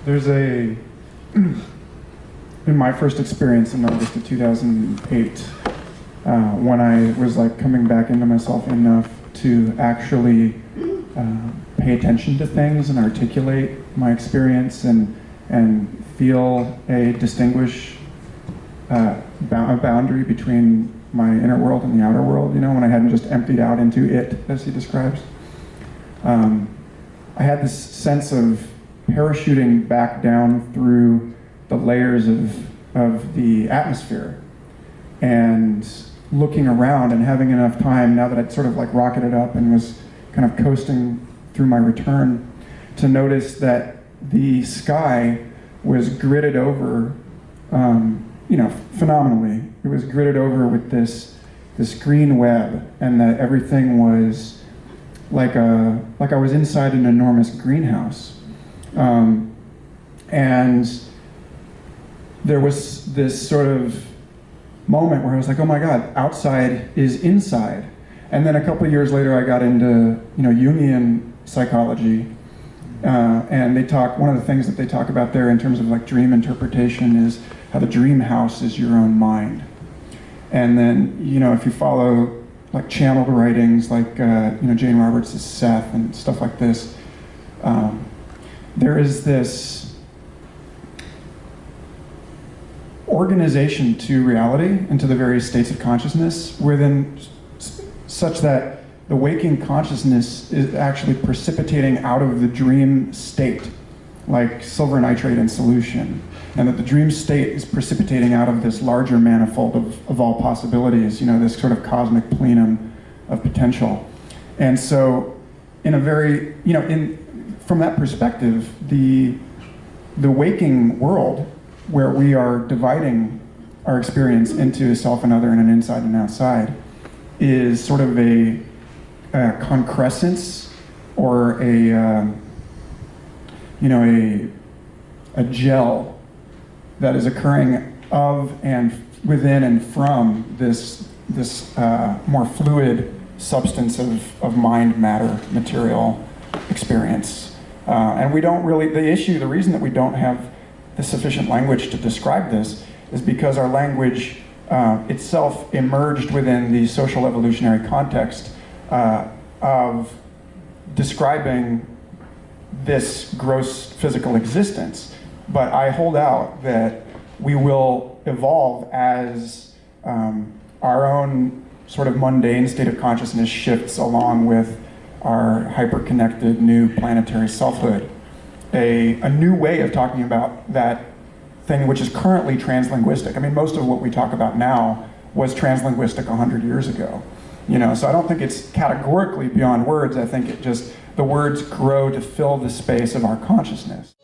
There's a, in my first experience in August of 2008, when I was like coming back into myself enough to actually pay attention to things and articulate my experience and feel a boundary between my inner world and the outer world, you know, when I hadn't just emptied out into it, as he describes. I had this sense of parachuting back down through the layers of the atmosphere and looking around and having enough time, now that I'd sort of like rocketed up and was kind of coasting through my return, to notice that the sky was gridded over, you know, phenomenally. It was gridded over with this green web, and that everything was like I was inside an enormous greenhouse. And there was this sort of moment where I was like, oh my God, outside is inside. And then a couple of years later, I got into, you know, Jungian psychology, and they talk. One of the things that they talk about there in terms of like dream interpretation is how the dream house is your own mind. And then, you know, if you follow like channeled writings, like you know, Jane Roberts' Seth and stuff like this, there is this organization to reality and to the various states of consciousness within such that the waking consciousness is actually precipitating out of the dream state, like silver nitrate in solution, and that the dream state is precipitating out of this larger manifold of all possibilities, you know, this sort of cosmic plenum of potential. And so, in a very, you know, from that perspective, the waking world, where we are dividing our experience into a self and other and an inside and outside, is sort of a concrescence, or a you know, a gel that is occurring of and within and from this more fluid substance of mind, matter, material experience. And we don't really, the reason that we don't have the sufficient language to describe this is because our language itself emerged within the social evolutionary context of describing this gross physical existence. But I hold out that we will evolve as our own sort of mundane state of consciousness shifts along with our hyper-connected new planetary selfhood. A new way of talking about that thing which is currently translinguistic. I mean, most of what we talk about now was translinguistic 100 years ago. You know, so I don't think it's categorically beyond words. I think it just, the words grow to fill the space of our consciousness.